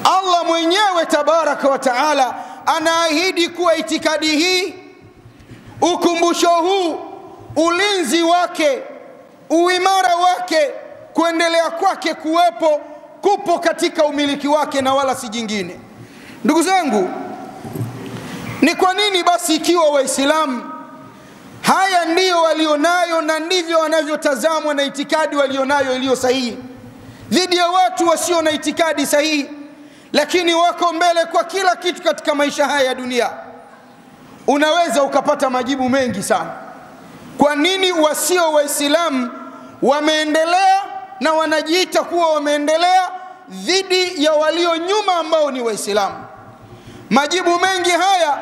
Allah mwenyewe tabaraka wa taala anaahidi kuwa itikadi hii, ukumbusho huu, ulinzi wake, uimara wake, kuendelea kwake kuwepo, kupo katika umiliki wake na wala si jingine. Ndugu zangu, ni kwa nini basi ikiwa Waislamu haya ndiyo walionayo na ndivyo wanavyotazamwa na itikadi walionayo iliyo sahihi dhidi ya watu wasio na itikadi sahihi, lakini wako mbele kwa kila kitu katika maisha haya ya dunia? Unaweza ukapata majibu mengi sana. Kwa nini wasio Waislamu wameendelea na wanajiita kuwa wameendelea dhidi ya walio nyuma ambao ni Waislamu? Majibu mengi haya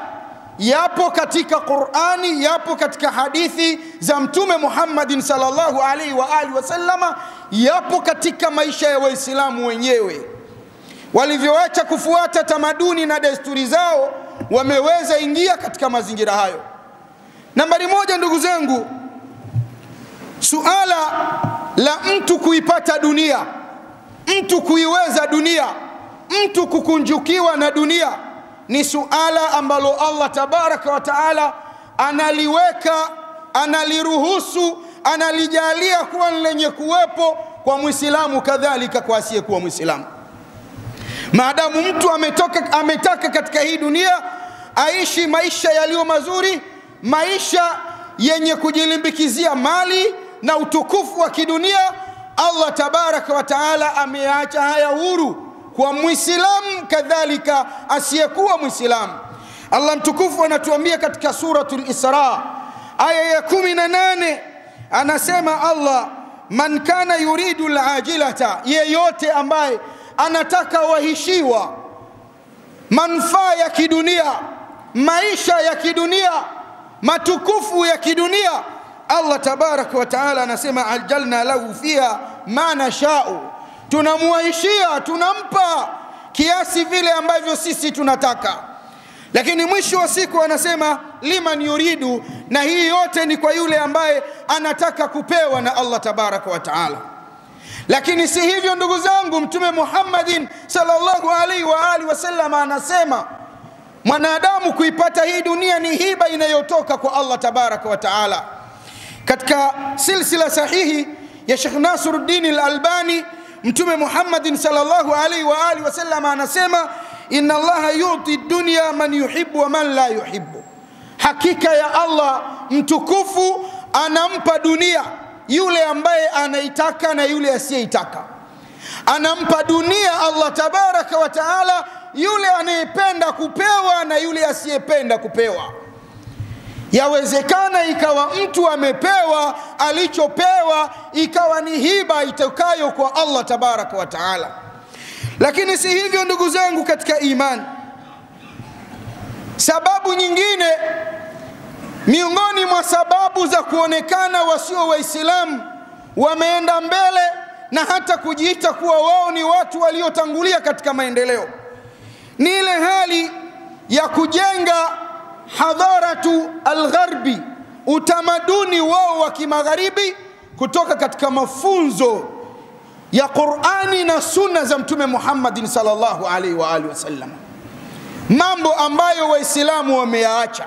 yapo katika Qur'ani, yapo katika hadithi za Mtume Muhammadin sallallahu alaihi wa alihi wasallama, yapo katika maisha ya Waislamu wenyewe. Walivyoacha kufuata tamaduni na desturi zao, wameweza ingia katika mazingira hayo. Nambari moja, ndugu zangu, suala la mtu kuipata dunia, mtu kuiweza dunia, mtu kukunjukiwa na dunia, ni suala ambalo Allah tabaraka wa taala analiweka, analiruhusu, analijalia kuwa lenye kuwepo kwa Muislamu kadhalika kwa asiyekuwa Muislamu. Maadamu mtu ametaka katika hii dunia aishi maisha yaliyo mazuri, maisha yenye kujilimbikizia mali na utukufu wa kidunia, Allah tabaraka wa taala ameacha haya huru kwa Muislamu kadhalika asiyekuwa Muislamu. Allah mtukufu anatuambia katika suratul Isra aya ya 18, anasema Allah, man kana yuridu al-ajilata, yeyote ambaye anataka wahishiwa manufaa ya kidunia, maisha ya kidunia, matukufu ya kidunia, Allah tabaraka wa taala anasema ajalna lahu fiha ma nasha'u, tunamuaishia, tunampa kiasi vile ambavyo sisi tunataka. Lakini mwisho wa siku anasema liman yuridu, na hii yote ni kwa yule ambaye anataka kupewa na Allah tabaraka wa taala. Lakini si hivyo ndugu zangu, Mtume Muhammadin sallallahu alaihi wa alihi wasallam anasema mwanadamu kuipata hii dunia ni hiba inayotoka kwa Allah tabaraka wa taala. Katika silsila sahihi ya Sheikh Nasruddin al-Albani, Mtume Muhammadin sallallahu alaihi wa alihi wasallam anasema inna Allaha yu'ti dunya man yuhibbu wa man la yuhibbu, hakika ya Allah mtukufu anampa dunia yule ambaye anaitaka na yule asiyeitaka. Anampa dunia Allah tabaraka wa taala yule anayependa kupewa na yule asiyependa kupewa. Yawezekana ikawa mtu amepewa alichopewa ikawa ni hiba itokayo kwa Allah tabaraka wa taala. Lakini si hivyo ndugu zangu katika imani. Sababu nyingine miongoni mwa sababu za kuonekana wasio Waislamu wameenda mbele na hata kujiita kuwa wao ni watu waliotangulia katika maendeleo, ni ile hali ya kujenga hadharatu al-gharbi, utamaduni wao wa kimagharibi, kutoka katika mafunzo ya Qur'ani na sunna za Mtume Muhammadin sallallahu alaihi wa alihi wasallam, mambo ambayo Waislamu wameyaacha.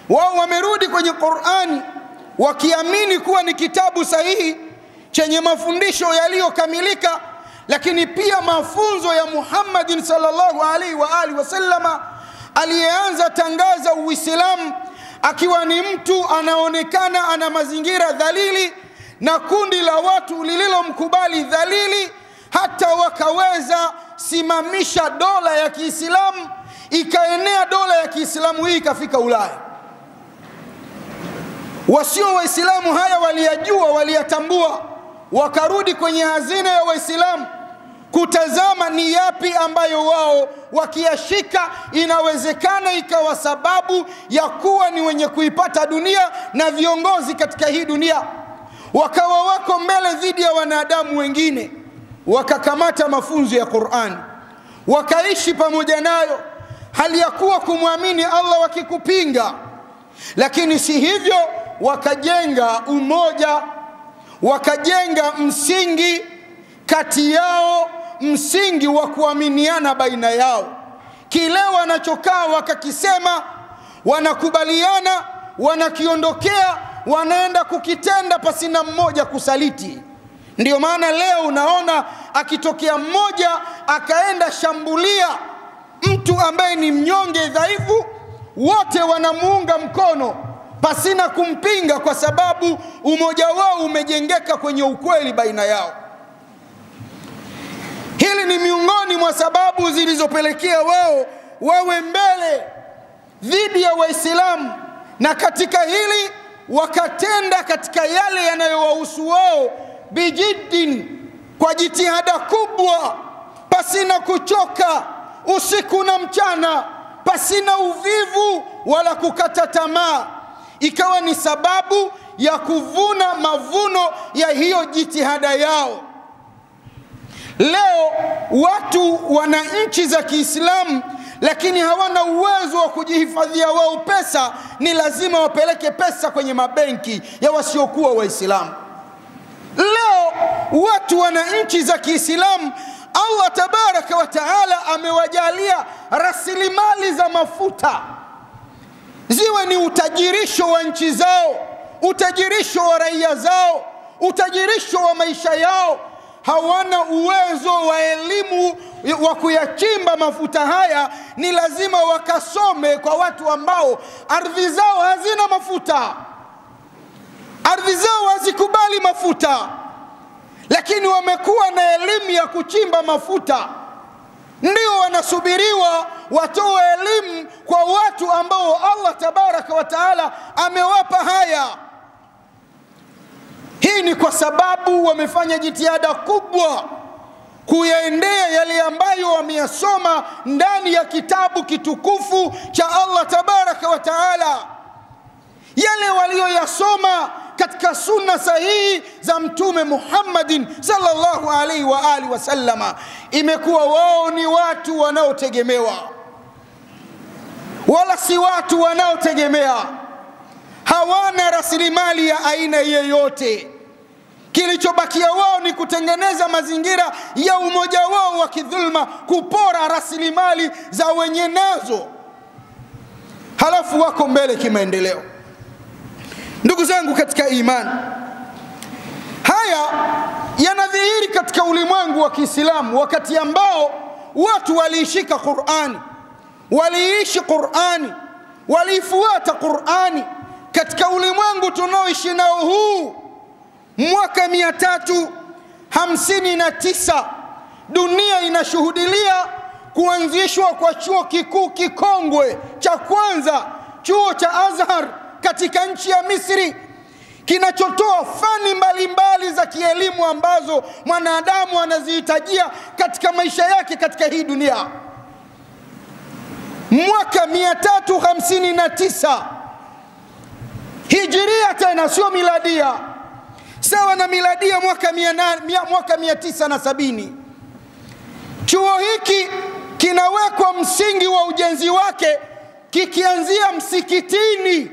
Wao wamerudi kwenye Qur'ani wakiamini kuwa ni kitabu sahihi chenye mafundisho yaliyokamilika, lakini pia mafunzo ya Muhammadin sallallahu alaihi wa alihi wasallama aliyeanza tangaza Uislamu akiwa ni mtu anaonekana ana mazingira dhalili na kundi la watu lililomkubali dhalili, hata wakaweza simamisha dola ya Kiislamu, ikaenea dola ya Kiislamu hii ikafika Ulaya. Wasio Waislamu haya waliyajua, waliyatambua, wakarudi kwenye hazina ya Waislamu kutazama ni yapi ambayo wao wakiyashika inawezekana ikawa sababu ya kuwa ni wenye kuipata dunia na viongozi katika hii dunia. Wakawa wako mbele dhidi ya wanadamu wengine, wakakamata mafunzo ya Qur'an, wakaishi pamoja nayo, hali ya kuwa kumwamini Allah wakikupinga. Lakini si hivyo, wakajenga umoja, wakajenga msingi kati yao, msingi wa kuaminiana baina yao. Kile wanachokaa wakakisema, wanakubaliana, wanakiondokea, wanaenda kukitenda pasina mmoja kusaliti. Ndio maana leo unaona akitokea mmoja akaenda shambulia mtu ambaye ni mnyonge dhaifu, wote wanamuunga mkono pasina kumpinga, kwa sababu umoja wao umejengeka kwenye ukweli baina yao. Hili ni miongoni mwa sababu zilizopelekea wao wawe mbele dhidi ya Waislamu, na katika hili wakatenda katika yale yanayowahusu wao bijiddin, kwa jitihada kubwa, pasina kuchoka, usiku na mchana, pasina uvivu wala kukata tamaa. Ikawa ni sababu ya kuvuna mavuno ya hiyo jitihada yao. Leo watu wana nchi za Kiislamu lakini hawana uwezo wa kujihifadhia wao pesa, ni lazima wapeleke pesa kwenye mabenki ya wasiokuwa Waislamu. Leo watu wana nchi za Kiislamu, Allah tabaraka wa taala amewajalia rasilimali za mafuta ziwe ni utajirisho wa nchi zao, utajirisho wa raia zao, utajirisho wa maisha yao. Hawana uwezo wa elimu wa kuyachimba mafuta haya, ni lazima wakasome kwa watu ambao ardhi zao hazina mafuta, ardhi zao hazikubali mafuta, lakini wamekuwa na elimu ya kuchimba mafuta. Ndio wanasubiriwa watoe elimu kwa watu ambao Allah tabaraka wa taala amewapa haya. Hii ni kwa sababu wamefanya jitihada kubwa kuyaendea yale ambayo wameyasoma ndani ya kitabu kitukufu cha Allah tabaraka wa taala, yale walioyasoma katika sunna sahihi za Mtume Muhammadin sallallahu alaihi wa alihi wasallama. Imekuwa wao ni watu wanaotegemewa, wala si watu wanaotegemea. Hawana rasilimali ya aina yoyote. Kilichobakia wao ni kutengeneza mazingira ya umoja wao wa kidhulma, kupora rasilimali za wenye nazo, halafu wako mbele kimaendeleo. Ndugu zangu katika imani, haya yanadhihiri katika ulimwengu wa Kiislamu wakati ambao watu waliishika Qur'ani, waliishi Qur'ani, walifuata Qur'ani. Katika ulimwengu tunaoishi nao huu, mwaka 359 dunia inashuhudilia kuanzishwa kwa chuo kikuu kikongwe cha kwanza, chuo cha Azhar katika nchi ya Misri, kinachotoa fani mbalimbali za kielimu ambazo mwanadamu anazihitajia katika maisha yake katika hii dunia. Mwaka 359 Hijiria, tena sio miladia, sawa na miladia mwaka 970. Chuo hiki kinawekwa msingi wa ujenzi wake kikianzia msikitini.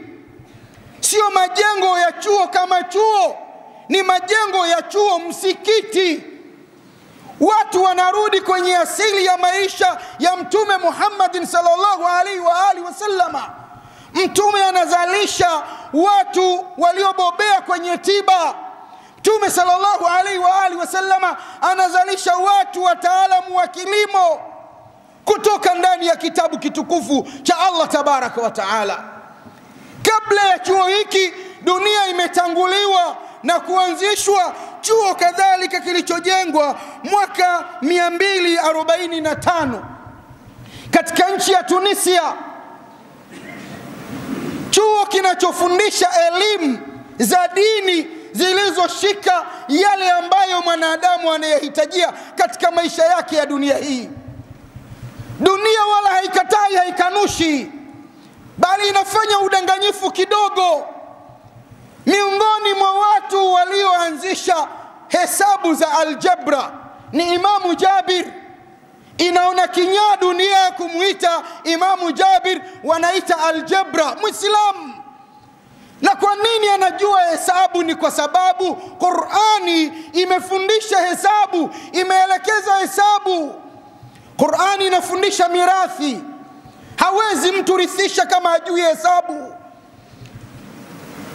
Sio majengo ya chuo kama chuo, ni majengo ya chuo msikiti. Watu wanarudi kwenye asili ya maisha ya Mtume Muhammadin sallallahu alaihi wa alihi wasallama. Mtume anazalisha watu waliobobea kwenye tiba. Mtume sallallahu alaihi wa alihi wasallama anazalisha watu wataalamu wa kilimo kutoka ndani ya kitabu kitukufu cha Allah tabaraka wa taala. Kabla ya chuo hiki, dunia imetanguliwa na kuanzishwa chuo kadhalika kilichojengwa mwaka 245 katika nchi ya Tunisia, chuo kinachofundisha elimu za dini zilizoshika yale ambayo mwanadamu anayahitajia katika maisha yake ya dunia hii. Dunia wala haikatai, haikanushi, bali inafanya udanganyifu kidogo. Miongoni mwa watu walioanzisha hesabu za aljabra ni Imamu Jabir. Inaona kinyaa dunia kumuita Imamu Jabir, wanaita aljabra, Muislamu. Na kwa nini anajua hesabu? Ni kwa sababu Qur'ani imefundisha hesabu, imeelekeza hesabu. Qur'ani inafundisha mirathi. Hawezi mtu rithisha kama hajui hesabu.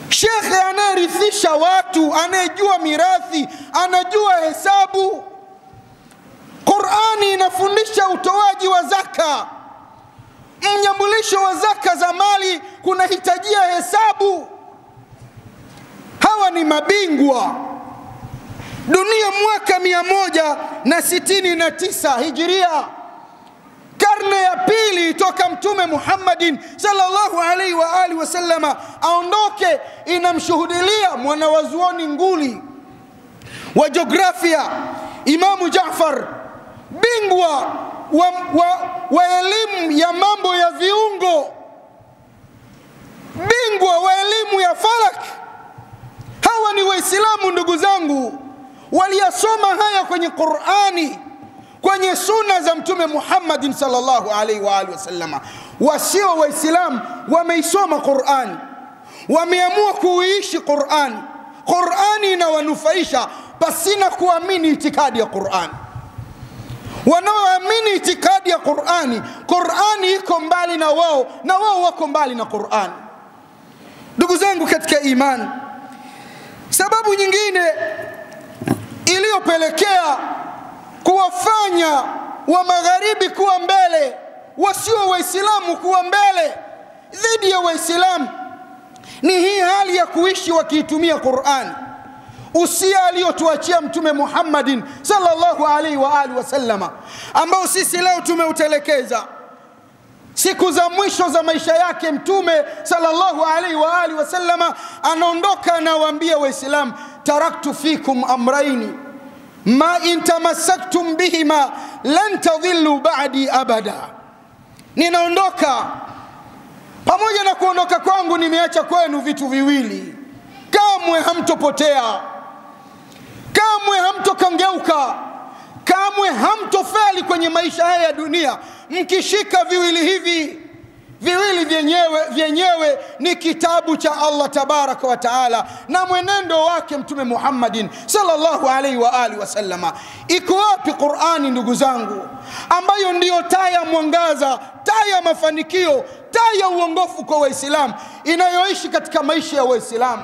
Shekhe anayerithisha watu, anayejua mirathi, anajua hesabu. Qur'ani inafundisha utoaji wa zaka. Mnyambulisho wa zaka za mali kunahitajia hesabu. Hawa ni mabingwa. Dunia mwaka 169 Hijria, karne ya pili toka Mtume Muhammadin sallallahu alaihi wa alihi wasallama aondoke, inamshuhudilia mwanawazuoni nguli wa jiografia Imamu Jaafar, bingwa wa elimu ya mambo ya viungo, bingwa wa elimu ya falak. Hawa ni Waislamu ndugu zangu, waliyasoma haya kwenye Qur'ani, kwenye sunna za Mtume Muhammadin sallallahu alaihi wa alihi wasallama. Wasio Waislamu wameisoma Qur'ani, wameamua kuishi Qur'ani. Qur'ani inawanufaisha pasina kuamini itikadi ya Qur'ani. Wanaoamini itikadi ya Qur'ani, Qur'ani iko mbali na wao, na wao wako mbali na Qur'ani. Ndugu zangu katika imani, sababu nyingine iliyopelekea kuwafanya wa magharibi kuwa mbele, wasio Waislamu kuwa mbele dhidi ya Waislamu, ni hii hali ya kuishi wakiitumia Qur'ani, usia aliyotuachia Mtume Muhammadin sallallahu alaihi wa alihi wasallama, ambao sisi leo tumeutelekeza. Siku za mwisho za maisha yake Mtume sallallahu alaihi wa alihi wasallama anaondoka, anawaambia Waislamu, taraktu fikum amraini ma in tamassaktum bihima lan tadhillu ba'di abada. Ninaondoka, pamoja na kuondoka kwangu nimeacha kwenu vitu viwili, kamwe hamtopotea, kamwe hamtokangeuka, kamwe hamtofeli kwenye maisha haya ya dunia mkishika viwili hivi. Viwili vyenyewe ni kitabu cha Allah tabaraka wa taala na mwenendo wake Mtume Muhammadin sallallahu alaihi wa alihi wasallama. Iko wapi Qur'ani ndugu zangu, ambayo ndiyo taa ya mwangaza, taa ya mafanikio, taa ya uongofu kwa Waislamu, inayoishi katika maisha ya Waislamu?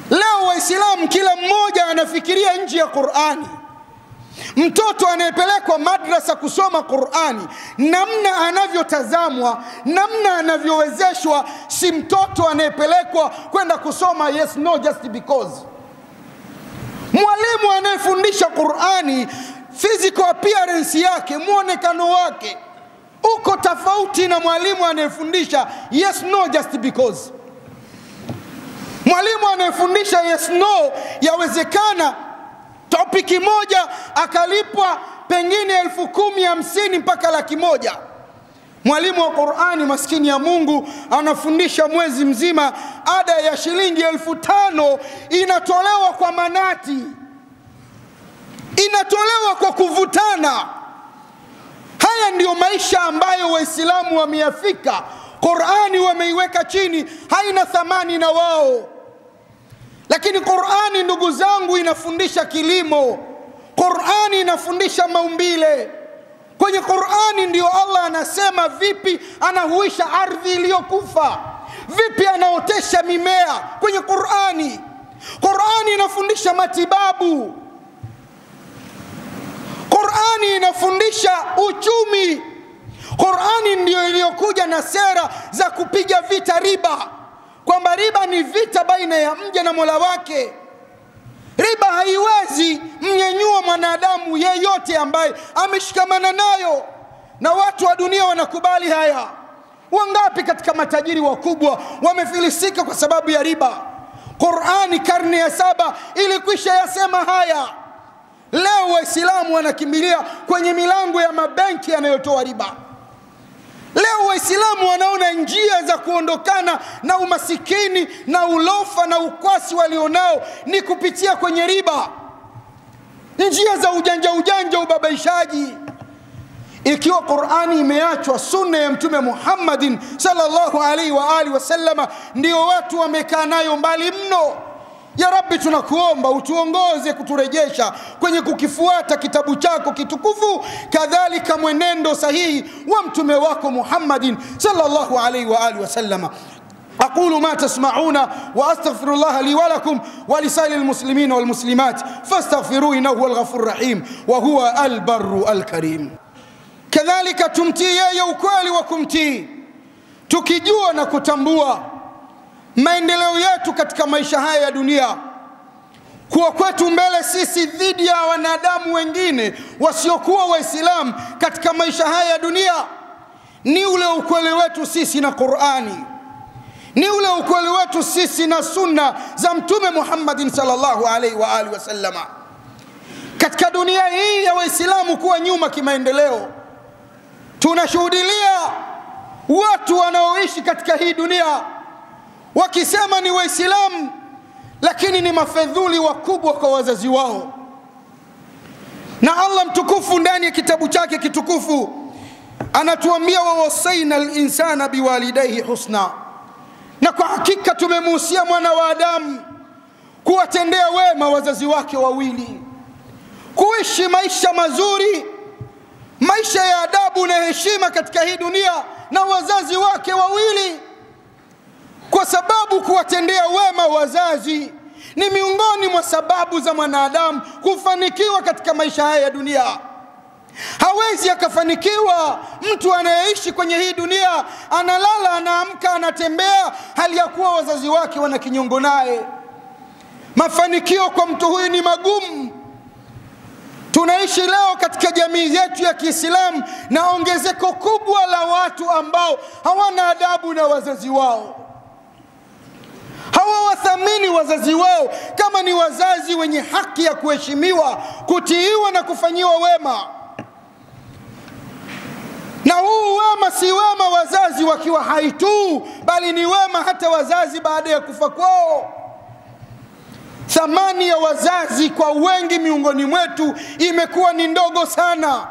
Leo Waislamu kila mmoja anafikiria nje ya Qur'ani. Mtoto anayepelekwa madrasa kusoma Qur'ani, namna anavyotazamwa, namna anavyowezeshwa, si mtoto anayepelekwa kwenda kusoma yes no just because. Mwalimu anayefundisha Qur'ani, physical appearance yake, muonekano wake uko tofauti na mwalimu anayefundisha yes no just because. Mwalimu anayefundisha yes no, yawezekana topiki moja akalipwa pengine 10,000, 50,000 mpaka 100,000. Mwalimu wa Qur'ani maskini ya Mungu anafundisha mwezi mzima, ada ya shilingi 5,000 inatolewa kwa manati, inatolewa kwa kuvutana. Haya ndiyo maisha ambayo Waislamu wameyafika. Qur'ani wameiweka chini, haina thamani na wao. Lakini Qur'ani ndugu zangu inafundisha kilimo, Qur'ani inafundisha maumbile. Kwenye Qur'ani ndio Allah anasema vipi anahuisha ardhi iliyokufa, vipi anaotesha mimea kwenye Qur'ani. Qur'ani inafundisha matibabu, Qur'ani inafundisha uchumi. Qur'ani ndio iliyokuja na sera za kupiga vita riba, kwamba riba ni vita baina ya mja na Mola wake. Riba haiwezi mnyenyua mwanadamu yeyote ambaye ameshikamana nayo, na watu wa dunia wanakubali haya. Wangapi katika matajiri wakubwa wamefilisika kwa sababu ya riba? Qur'ani karne ya 7 ilikwisha yasema haya. Leo Waislamu wanakimbilia kwenye milango ya mabenki yanayotoa riba. Leo Waislamu wanaona njia za kuondokana na umasikini na ulofa na ukwasi walionao ni kupitia kwenye riba, njia za ujanja, ubabaishaji. Ikiwa Qur'ani imeachwa, sunna ya Mtume Muhammadin sallallahu alaihi wa alihi wasallama ndio watu wamekaa nayo mbali mno. Ya Rabbi, tunakuomba utuongoze kuturejesha kwenye kukifuata kitabu chako kitukufu, kadhalika mwenendo sahihi wa mtume wako Muhammadin sallallahu alaihi wa alihi wasallama. أقول ما تسمعون وأستغفر الله لي ولكم ولسائر المسلمين والمسلمات فاستغفروه إنه هو الغفور الرحيم وهو البر الكريم. كذلك تمتي يا ukweli wa kumtii, tukijua na kutambua maendeleo yetu katika maisha haya ya dunia, kuwa kwetu mbele sisi dhidi ya wanadamu wengine wasiokuwa Waislamu katika maisha haya ya dunia, ni ule ukweli wetu sisi na Qur'ani, ni ule ukweli wetu sisi na sunna za Mtume Muhammadin sallallahu alaihi wa alihi wasallama. Katika dunia hii ya Waislamu kuwa nyuma kimaendeleo, tunashuhudia watu wanaoishi katika hii dunia wakisema ni Waislamu, lakini ni mafedhuli wakubwa kwa wazazi wao. Na Allah mtukufu ndani ya kitabu chake kitukufu anatuambia, wa wasaina al-insana biwalidayhi husna, na kwa hakika tumemuhusia mwana wa Adamu kuwatendea wema wazazi wake wawili, kuishi maisha mazuri, maisha ya adabu na heshima katika hii dunia na wazazi wake wawili, kwa sababu kuwatendea wema wazazi ni miongoni mwa sababu za mwanadamu kufanikiwa katika maisha haya ya dunia. Hawezi akafanikiwa mtu anayeishi kwenye hii dunia, analala, anaamka, anatembea, hali ya kuwa wazazi wake wana kinyongo naye. Mafanikio kwa mtu huyu ni magumu. Tunaishi leo katika jamii yetu ya Kiislamu na ongezeko kubwa la watu ambao hawana adabu na wazazi wao, hawawathamini wazazi wao kama ni wazazi wenye haki ya kuheshimiwa, kutiiwa na kufanyiwa wema. Na huu wema si wema wazazi wakiwa hai tu, bali ni wema hata wazazi baada ya kufa kwao. Thamani ya wazazi kwa wengi miongoni mwetu imekuwa ni ndogo sana.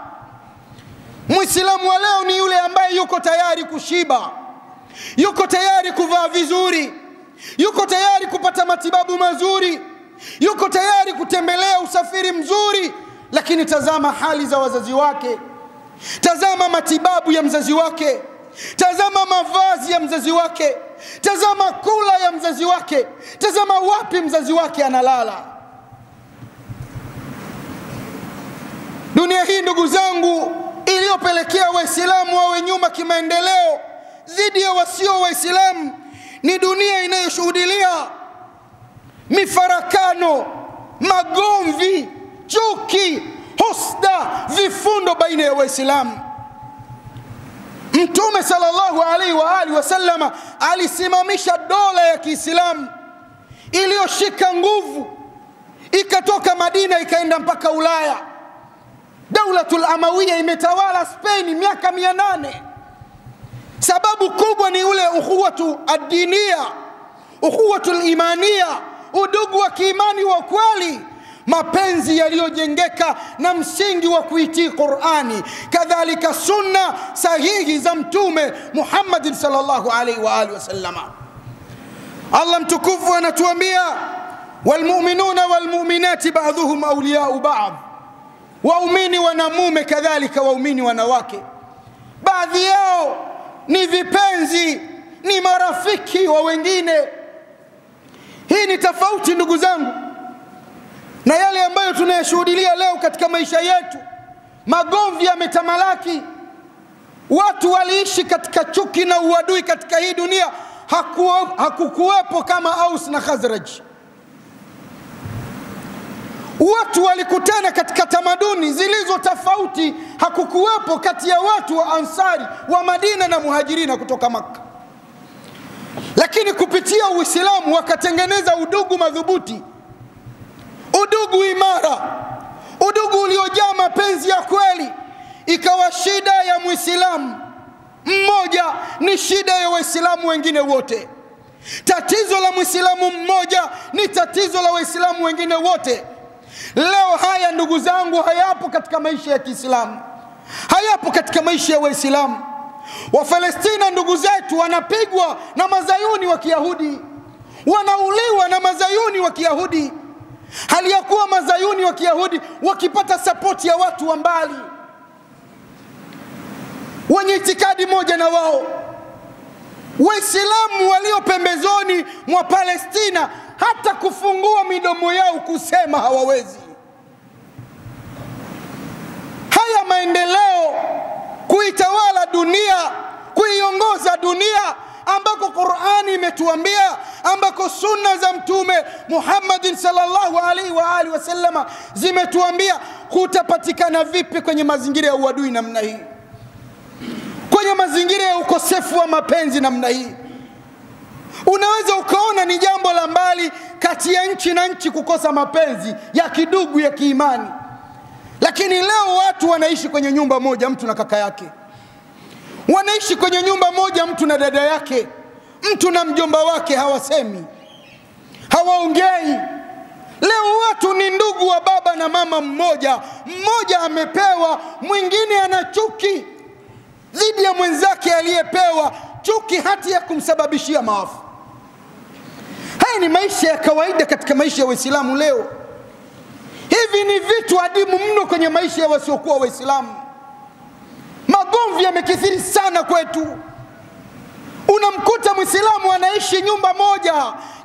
Muislamu wa leo ni yule ambaye yuko tayari kushiba, yuko tayari kuvaa vizuri, yuko tayari kupata matibabu mazuri, yuko tayari kutembelea usafiri mzuri, lakini tazama hali za wazazi wake, tazama matibabu ya mzazi wake, tazama mavazi ya mzazi wake, tazama kula ya mzazi wake, tazama wapi mzazi wake analala. Dunia hii ndugu zangu, iliyopelekea Waislamu wawe nyuma kimaendeleo dhidi ya wasio Waislamu, ni dunia inayoshuhudia mifarakano, magomvi, chuki, husda, vifundo baina ya Waislamu. Mtume sallallahu alaihi wa alihi wasallama alisimamisha dola ya Kiislamu iliyoshika nguvu, ikatoka Madina ikaenda mpaka Ulaya. Daulatul Amawiya imetawala Spain miaka 800. Sababu kubwa ni ule ukhuwatu ad-diniya, ukhuwatul imaniya, udugu wa kiimani wa kweli, mapenzi yaliyojengeka na msingi wa kuitii Qur'ani, kadhalika sunna sahihi za Mtume Muhammad sallallahu alaihi wa alihi wasallama. Allah mtukufu anatuambia, walmu'minuna walmu'minati ba'dhuhum awliya'u ba'd, waumini wanamume kadhalika waumini wanawake baadhi yao ni vipenzi, ni marafiki wa wengine. Hii ni tofauti ndugu zangu na yale ambayo tunayashuhudia leo katika maisha yetu. Magomvi yametamalaki, watu waliishi katika chuki na uadui katika hii dunia. Hakukuwepo kama Aus na Khazraj. Watu walikutana katika tamaduni zilizo tofauti, hakukuwepo kati ya watu wa Ansari wa Madina na Muhajirina kutoka Makka. Lakini kupitia Uislamu wakatengeneza udugu madhubuti, udugu imara, udugu uliojaa mapenzi ya kweli. Ikawa shida ya Muislamu mmoja ni shida ya Waislamu wengine wote. Tatizo la Muislamu mmoja ni tatizo la Waislamu wengine wote. Leo haya ndugu zangu hayapo katika maisha ya Kiislamu. hayapo katika maisha ya Waislamu. Wa Palestina ndugu zetu wanapigwa na mazayuni wa Kiyahudi, wanauliwa na mazayuni wa Kiyahudi, hali ya kuwa mazayuni wa Kiyahudi wakipata sapoti ya watu wa mbali wenye itikadi moja na wao. Waislamu walio pembezoni mwa Palestina hata kufungua midomo yao kusema hawawezi. Haya maendeleo, kuitawala dunia, kuiongoza dunia, ambako Qur'ani imetuambia, ambako sunna za Mtume Muhammad sallallahu alaihi wa alihi wasallam zimetuambia, kutapatikana vipi kwenye mazingira ya uadui namna hii, kwenye mazingira ya ukosefu wa mapenzi namna hii? Unaweza ukaona ni jambo la mbali kati ya nchi na nchi kukosa mapenzi ya kidugu ya kiimani, lakini leo watu wanaishi kwenye nyumba moja, mtu na kaka yake, wanaishi kwenye nyumba moja, mtu na dada yake, mtu na mjomba wake, hawasemi, hawaongei. Leo watu ni ndugu wa baba na mama mmoja, mmoja amepewa, mwingine ana chuki dhidi ya mwenzake aliyepewa, chuki hati ya kumsababishia maafa. Haya ni maisha ya kawaida katika maisha ya Waislamu leo. Hivi ni vitu adimu mno kwenye maisha ya wasiokuwa Waislamu. Magomvi yamekithiri sana kwetu. Unamkuta Muislamu anaishi nyumba moja,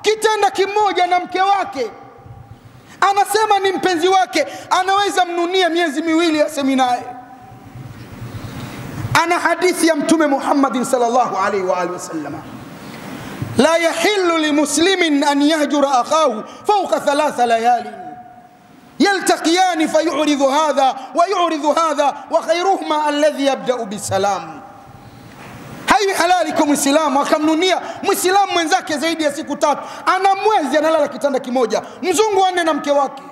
kitanda kimoja na mke wake, anasema ni mpenzi wake, anaweza mnunia miezi miwili asemi naye. Ana hadithi ya Mtume Muhammad sallallahu alaihi wa alihi wasallam, la yahillu limuslimin an yahjura akhahu fawqa 3 layali يلتقيان فيعرض هذا ويعرض هذا وخيرهما الذي يبدأ بالسلام. Hai halalikum Muislamu akamnunia Muislamu mwenzake zaidi ya siku 3, ana mwezi analala kitanda kimoja, mzungu ane na mke wake,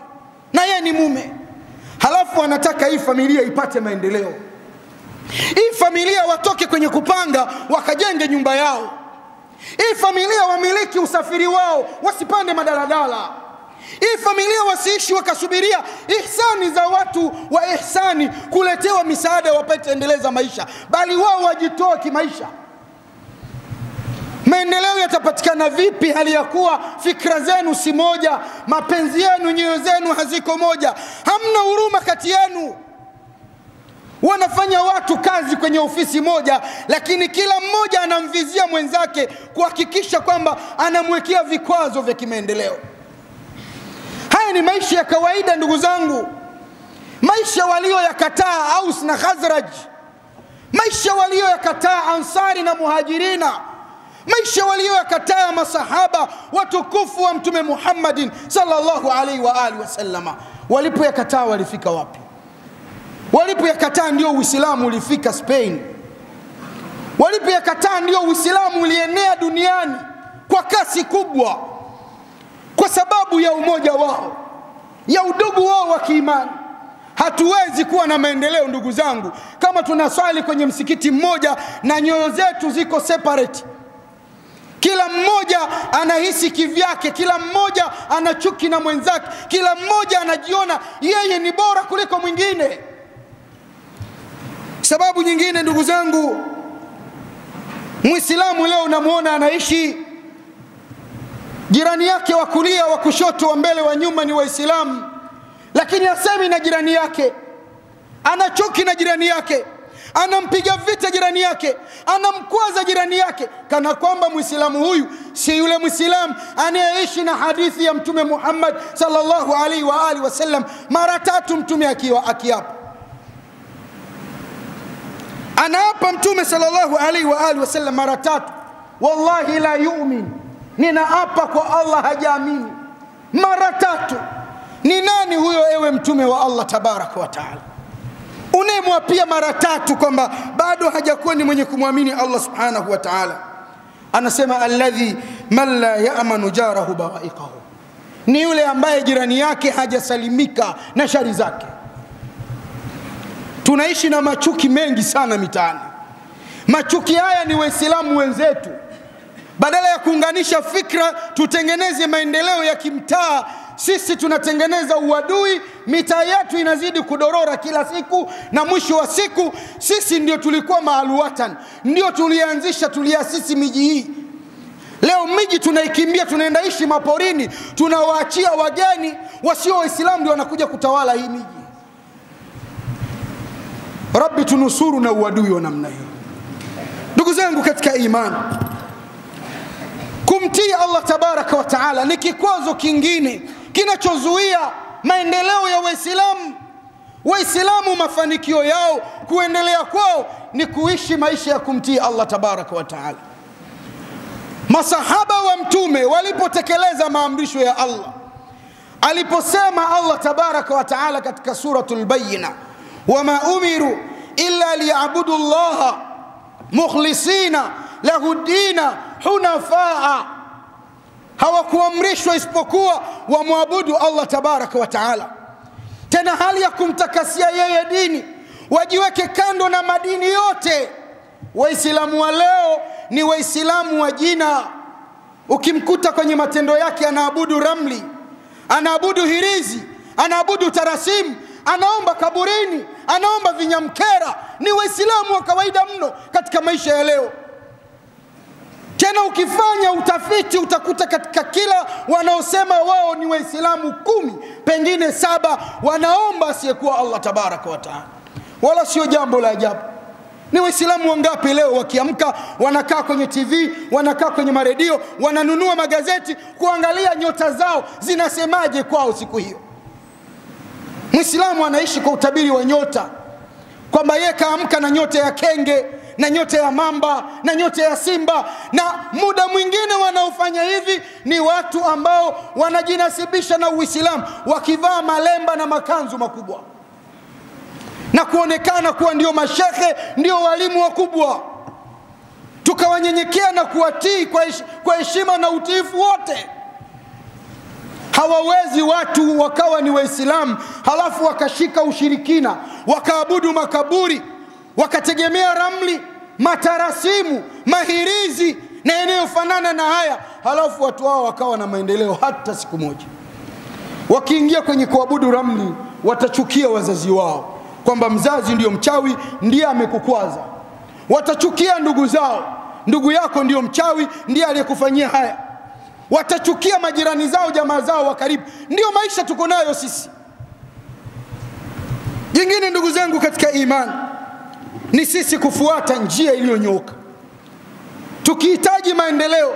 na yeye ni mume. Halafu anataka hii familia ipate maendeleo, hii familia watoke kwenye kupanga wakajenge nyumba yao, hii familia wamiliki usafiri wao, wasipande madaladala, hii familia wasiishi wakasubiria ihsani za watu wa ihsani kuletewa misaada wapate endeleza maisha, bali wao wajitoa kimaisha. Maendeleo yatapatikana vipi hali ya kuwa fikra zenu si moja, mapenzi yenu, nyoyo zenu haziko moja, hamna huruma kati yenu? Wanafanya watu kazi kwenye ofisi moja, lakini kila mmoja anamvizia mwenzake kuhakikisha kwamba anamwekea vikwazo vya kimaendeleo. Haya ni maisha ya kawaida ndugu zangu, maisha walioyakataa Aus na Khazraj, maisha walioyakataa Ansari na Muhajirina, maisha walioyakataa masahaba watukufu wa Mtume Muhammadin sallallahu alaihi wa alihi wasallam. Walipoyakataa walifika wapi? Walipoyakataa ndio Uislamu ulifika Spain. Walipoyakataa ndio Uislamu ulienea duniani kwa kasi kubwa, kwa sababu ya umoja wao, ya udugu wao wa kiimani. Hatuwezi kuwa na maendeleo ndugu zangu kama tunaswali kwenye msikiti mmoja na nyoyo zetu ziko separate. Kila mmoja anahisi kivyake, kila mmoja anachuki na mwenzake, kila mmoja anajiona yeye ni bora kuliko mwingine. Sababu nyingine ndugu zangu, Muislamu leo unamuona anaishi jirani yake wa kulia, wa kushoto, wa mbele, wa nyuma ni Waislamu, lakini asemi na jirani yake, anachuki na jirani yake, anampiga vita jirani yake, anamkwaza jirani yake, kana kwamba Muislamu huyu si yule Muislamu anayeishi na hadithi ya Mtume Muhammad sallallahu alaihi wa alihi wasallam. Mara 3 Mtume akiapa, anaapa Mtume sallallahu alaihi wa alihi wasallam mara 3, wallahi la yu'min, ninaapa kwa Allah hajaamini. Mara 3. Ni nani huyo ewe Mtume wa Allah tabaraka wa taala unayemwapia mara 3 kwamba bado hajakuwa ni mwenye kumwamini Allah subhanahu wa ta'ala? Anasema alladhi man la ya'manu jarahu bawa'iqahu, ni yule ambaye jirani yake hajasalimika na shari zake. Tunaishi na machuki mengi sana mitaani. Machuki haya ni Waislamu wenzetu. Badala ya kuunganisha fikra tutengeneze maendeleo ya kimtaa, sisi tunatengeneza uadui, mitaa yetu inazidi kudorora kila siku, na mwisho wa siku sisi ndio tulikuwa maaluwatan, ndio tuliasisi miji hii. Leo miji tunaikimbia, tunaenda ishi maporini, tunawaachia wageni wasio Waislamu ndio wanakuja kutawala hii miji. Rabbi tunusuru na uadui wa namna hiyo. Ndugu zangu katika imani, kumtii Allah tabaraka wa taala ni kikwazo kingine kinachozuia maendeleo ya Waislamu. Waislamu mafanikio yao, kuendelea kwao ni kuishi maisha ya kumtii Allah tabaraka wa taala. Masahaba wa mtume walipotekeleza maamrisho ya Allah, aliposema Allah tabaraka wa taala katika suratul Bayyina, wama umiru illa liya'budu Allah mukhlisina lahu dina hunafaa, hawakuamrishwa isipokuwa wamwabudu Allah tabaraka wa taala, tena hali ya kumtakasia yeye dini, wajiweke kando na madini yote. Waislamu wa leo ni Waislamu wa jina. Ukimkuta kwenye matendo yake anaabudu ramli, anaabudu hirizi, anaabudu tarasimu, anaomba kaburini, anaomba vinyamkera. Ni Waislamu wa kawaida mno katika maisha ya leo. Tena ukifanya utafiti utakuta katika kila wanaosema wao ni Waislamu 10, pengine 7 wanaomba asiyekuwa Allah tabaraka wa taala. Wala sio jambo la ajabu. Ni Waislamu wangapi leo wakiamka wanakaa kwenye TV, wanakaa kwenye maredio, wananunua magazeti kuangalia nyota zao zinasemaje kwao siku hiyo. Muislamu anaishi kwa utabiri wa nyota, kwamba yeye kaamka na nyota ya kenge, na nyota ya mamba, na nyota ya simba. Na muda mwingine wanaofanya hivi ni watu ambao wanajinasibisha na Uislamu, wakivaa malemba na makanzu makubwa na kuonekana kuwa ndio mashehe, ndio walimu wakubwa. Tukawanyenyekea na kuwatii kwa heshima na utiifu wote. Hawawezi watu wakawa ni Waislamu halafu wakashika ushirikina, wakaabudu makaburi, wakategemea ramli, matarasimu, mahirizi na yanayofanana na haya, halafu watu hao wakawa na maendeleo hata siku moja. Wakiingia kwenye kuabudu ramli, watachukia wazazi wao, kwamba mzazi ndio mchawi, ndiye amekukwaza. Watachukia ndugu zao, ndugu yako ndio mchawi, ndiye aliyekufanyia haya. Watachukia majirani zao, jamaa zao wa karibu. Ndio maisha tuko nayo sisi. Jingine ndugu zangu katika imani, ni sisi kufuata njia iliyonyooka. Tukihitaji maendeleo,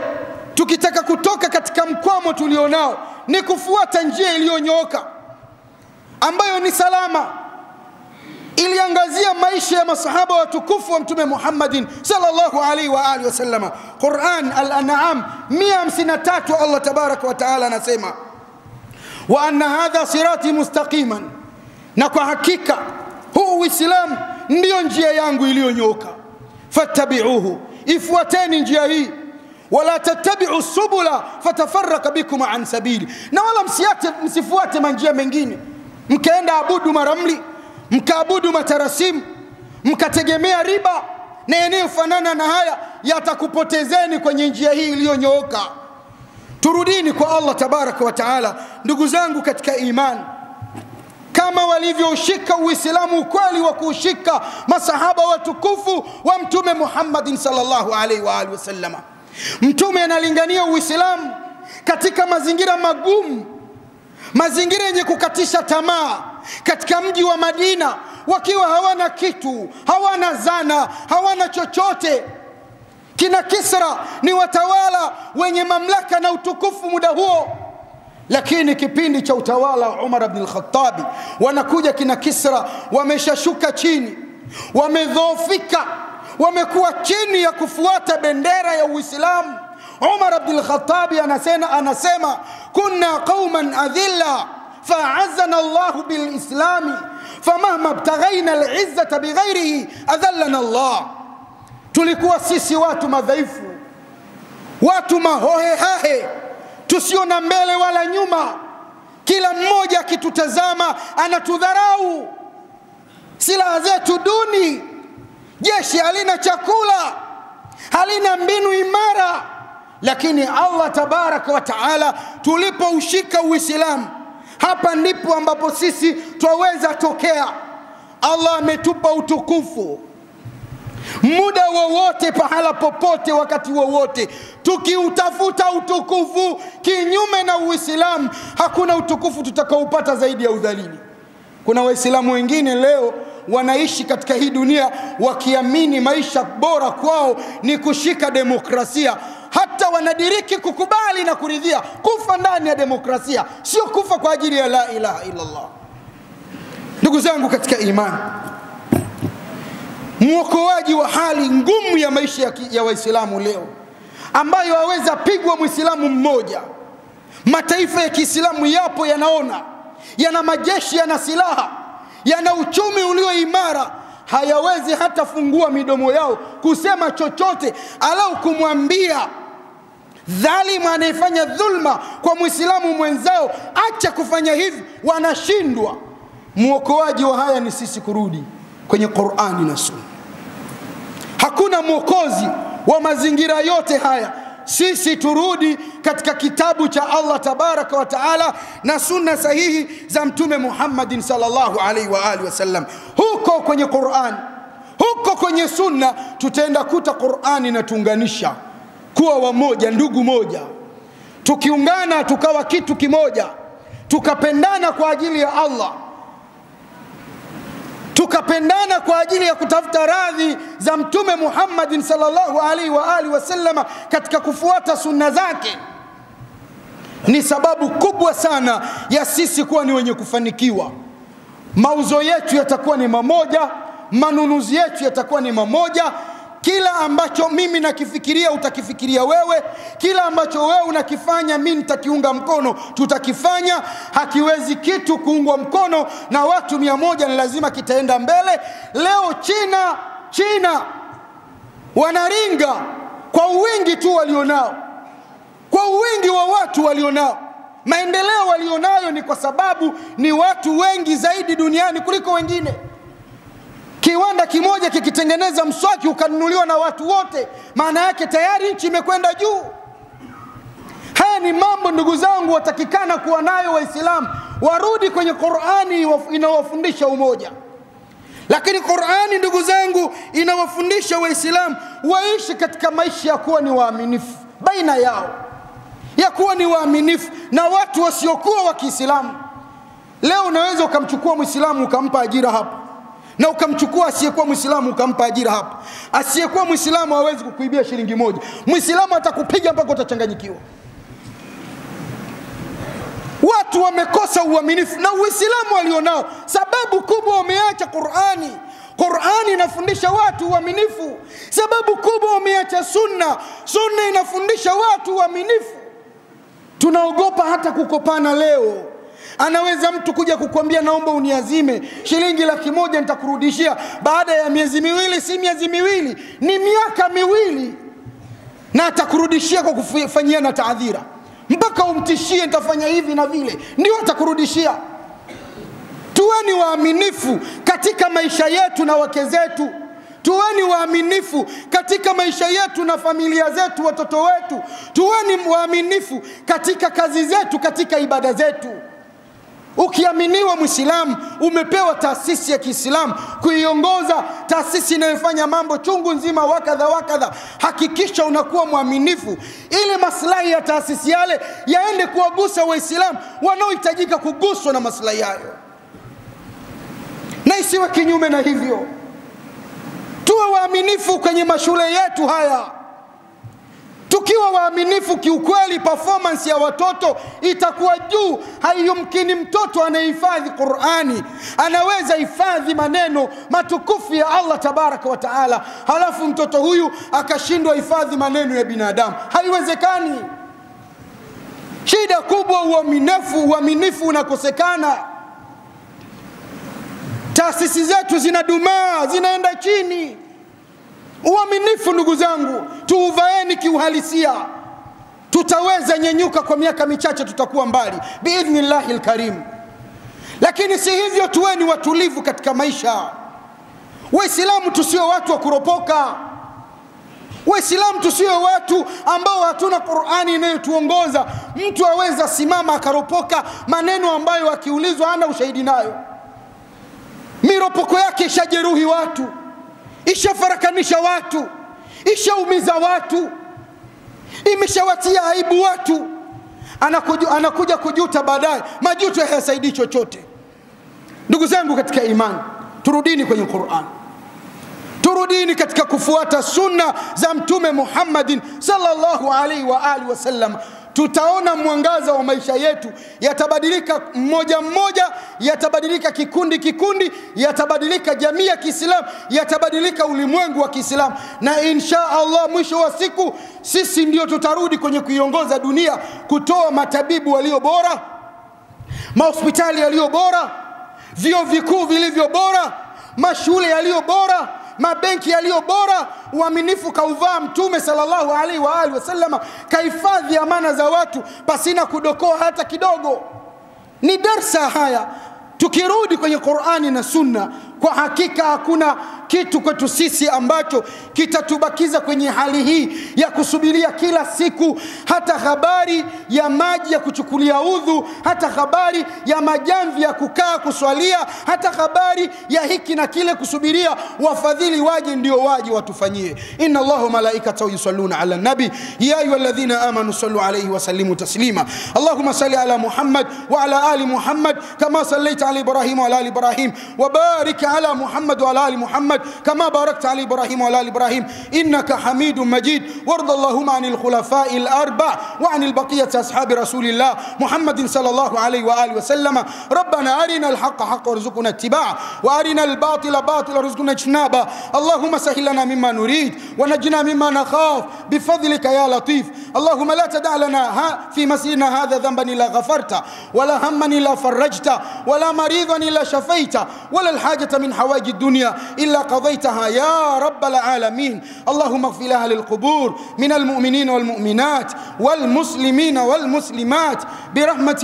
tukitaka kutoka katika mkwamo tulionao, ni kufuata njia iliyonyooka ambayo ni salama. Iliangazia maisha ya masahaba watukufu wa Mtume Muhammadin sallallahu alaihi wa alihi wasallam. Quran Al-An'am 153, Allah tabaraka wa taala anasema, wa anna hadha sirati mustaqiman, na kwa hakika huu Uislamu ndio njia yangu iliyonyooka, fattabi'uhu, ifuateni njia hii, wala tattabi'u subula fatafarraka bikum an sabili, na wala msifuate manjia mengine, mkaenda abudu maramli, mkaabudu matarasimu, mkategemea riba na yanayofanana na haya, yatakupotezeni kwenye njia hii iliyonyooka. Turudini kwa Allah tabaraka wa taala. Ndugu zangu katika imani, kama walivyoshika Uislamu ukweli wa kushika masahaba watukufu wa Mtume Muhammadin sallallahu alaihi wa alihi wasallam. Mtume analingania Uislamu katika mazingira magumu, mazingira yenye kukatisha tamaa, katika mji wa Madina, wakiwa hawana kitu, hawana zana, hawana chochote. Kina Kisra ni watawala wenye mamlaka na utukufu muda huo, lakini kipindi cha utawala wa Umar ibn al-Khattab, wanakuja kina Kisra wameshashuka chini, wamedhoofika, wamekuwa chini ya kufuata bendera ya Uislamu. Umar ibn al-Khattab anasema kunna qauman adhilla fa'azzana Allahu bil islami famahma ibtaghayna al-izzata bighayrihi adhallana Allah. Tulikuwa sisi watu madhaifu, watu mahohehahe, tusio na mbele wala nyuma. Kila mmoja akitutazama anatudharau, silaha zetu duni, jeshi halina chakula, halina mbinu imara. Lakini Allah tabaraka wa taala tulipoushika Uislamu, hapa ndipo ambapo sisi twaweza tokea. Allah ametupa utukufu muda wowote, pahala popote, wakati wowote. Tukiutafuta utukufu kinyume na Uislamu, hakuna utukufu tutakaopata zaidi ya udhalili. Kuna waislamu wengine leo wanaishi katika hii dunia wakiamini maisha bora kwao ni kushika demokrasia. Hata wanadiriki kukubali na kuridhia kufa ndani ya demokrasia, sio kufa kwa ajili ya la ilaha illa Allah. Ndugu zangu katika imani, mwokoaji wa hali ngumu ya maisha ya waislamu leo, ambayo haweza pigwa muislamu mmoja. Mataifa ya Kiislamu yapo, yanaona, yana majeshi, yana silaha, yana uchumi ulio imara, hayawezi hata fungua midomo yao kusema chochote alau kumwambia dhalimu anayefanya dhulma kwa muislamu mwenzao acha kufanya hivi. Wanashindwa. Mwokoaji wa haya ni sisi kurudi kwenye Qur'ani na Sunna. Hakuna mwokozi wa mazingira yote haya, sisi turudi katika kitabu cha Allah tabaraka wa taala na sunna sahihi za Mtume Muhammadin sallallahu alaihi wa alihi wasallam. Huko kwenye Qur'an, huko kwenye sunna, tutaenda kuta Qur'ani na tuunganisha kuwa wamoja, ndugu moja. Tukiungana tukawa kitu kimoja, tukapendana kwa ajili ya Allah, tukapendana kwa ajili ya kutafuta radhi za Mtume Muhammadin sallallahu alaihi wa alihi wasallam katika kufuata sunna zake, ni sababu kubwa sana ya sisi kuwa ni wenye kufanikiwa. Mauzo yetu yatakuwa ni mamoja, manunuzi yetu yatakuwa ni mamoja. Kila ambacho mimi nakifikiria utakifikiria wewe, kila ambacho wewe unakifanya mimi nitakiunga mkono, tutakifanya. Hakiwezi kitu kuungwa mkono na watu 100, ni lazima kitaenda mbele. Leo China wanaringa kwa wingi tu walionao, kwa wingi wa watu walionao. Maendeleo walionayo ni kwa sababu ni watu wengi zaidi duniani kuliko wengine. Kiwanda kimoja kikitengeneza mswaki ukanunuliwa na watu wote, maana yake tayari nchi imekwenda juu. Haya ni mambo ndugu zangu watakikana kuwa nayo Waislamu. Warudi kwenye Qur'ani inawafundisha umoja. Lakini Qur'ani ndugu zangu inawafundisha Waislamu waishi katika maisha ya kuwa ni waaminifu baina yao, ya kuwa ni waaminifu na watu wasiokuwa wa Kiislamu. Leo unaweza ukamchukua Muislamu ukampa ajira hapa, na ukamchukua asiyekuwa Muislamu ukampa ajira hapa. Asiyekuwa Muislamu hawezi kukuibia shilingi moja, Muislamu atakupiga mpaka utachanganyikiwa. Watu wamekosa uaminifu na Uislamu walionao. Sababu kubwa wameacha Qur'ani. Qur'ani inafundisha watu uaminifu. Sababu kubwa wameacha Sunna. Sunna inafundisha watu uaminifu. Tunaogopa hata kukopana leo. Anaweza mtu kuja kukwambia naomba uniazime shilingi 100,000 nitakurudishia baada ya miezi miwili. Si miezi miwili, ni miaka miwili, na atakurudishia kwa kufanyia na taadhira, mpaka umtishie nitafanya hivi na vile ndio atakurudishia. Tuweni waaminifu katika maisha yetu na wake zetu. Tuweni waaminifu katika maisha yetu na familia zetu, watoto wetu. Tuweni waaminifu katika kazi zetu, katika ibada zetu. Ukiaminiwa Muislamu, umepewa taasisi ya Kiislamu kuiongoza, taasisi inayofanya mambo chungu nzima wakadha, hakikisha unakuwa mwaminifu ili maslahi ya taasisi yale yaende kuwagusa Waislamu wanaohitajika kuguswa na maslahi hayo, na isiwe kinyume na hivyo. Tuwe waaminifu kwenye mashule yetu haya. Tukiwa waaminifu kiukweli, performance ya watoto itakuwa juu. Haiyumkini mtoto anayehifadhi Qur'ani anaweza hifadhi maneno matukufu ya Allah tabaraka wa taala, halafu mtoto huyu akashindwa hifadhi maneno ya binadamu. Haiwezekani. Shida kubwa uaminifu unakosekana. Taasisi zetu zinadumaa, zinaenda chini. Uaminifu ndugu zangu tuuvaeni kiuhalisia. Tutaweza nyenyuka kwa miaka michache, tutakuwa mbali biidhnillahil karim. Lakini si hivyo, tuweni watulivu katika maisha. Waislamu tusio watu wa kuropoka. Waislamu tusiwe watu ambao hatuna Qur'ani inayotuongoza. Mtu aweza simama akaropoka maneno ambayo akiulizwa hana ushahidi nayo. Miropoko yake ishajeruhi watu, ishafarakanisha watu, ishaumiza watu, imeshawatia aibu watu. Anakuja kujuta baadaye. Majuto hayasaidii chochote. Ndugu zangu katika imani, turudini kwenye Qur'an. Turudini katika kufuata sunna za Mtume Muhammadin sallallahu alaihi wa alihi wasallam. Tutaona mwangaza wa maisha yetu yatabadilika mmoja mmoja, yatabadilika kikundi kikundi, yatabadilika jamii ya Kiislamu, yatabadilika ulimwengu wa Kiislamu, na insha Allah mwisho wa siku sisi ndio tutarudi kwenye kuiongoza dunia, kutoa matabibu walio bora, mahospitali yaliyo bora, vyuo vikuu vilivyo bora, mashule yaliyo bora, mabenki yaliyo bora. Uaminifu kauvaa Mtume sallallahu alaihi wa alihi wasallam, kahifadhi amana za watu pasina kudokoa hata kidogo. Ni darsa haya. Tukirudi kwenye Qur'ani na Sunna, kwa hakika hakuna kitu kwetu sisi ambacho kitatubakiza kwenye hali hii ya kusubiria kila siku hata habari ya maji ya kuchukulia udhu, hata habari ya majamvi ya kukaa kuswalia, hata habari ya hiki na kile, kusubiria wafadhili waje ndio waje watufanyie. Inna Allahu malaikatahu yusalluna ala nabi ya ayyuhalladhina amanu sallu alayhi wa sallimu taslima. Allahumma salli ala Muhammad wa ala ali Muhammad kama sallaita ala Ibrahim wa ala ali Ibrahim, wa barik ala Muhammad wa ala ali Muhammad كما باركت على إبراهيم وعلى آل إبراهيم إنك حميد مجيد. وارض اللهم عن الخلفاء الأربع وعن البقية أصحاب رسول الله محمد صلى الله عليه وآله وسلم. ربنا أرنا الحق حقا وارزقنا اتباعه، وأرنا الباطل باطلا وارزقنا اجتنابه. اللهم سهل لنا مما نريد ونجنا مما نخاف بفضلك يا لطيف. اللهم لا تدع لنا في مسيرنا هذا ذنبا إلا غفرته، ولا هما إلا فرجته، ولا مريضا إلا شفيته، ولا الحاجة من حوائج الدنيا إلا قضيتها يا رب العالمين. اللهم اغفر لأهل القبور من المؤمنين والمؤمنات والمسلمين والمسلمات برحمتك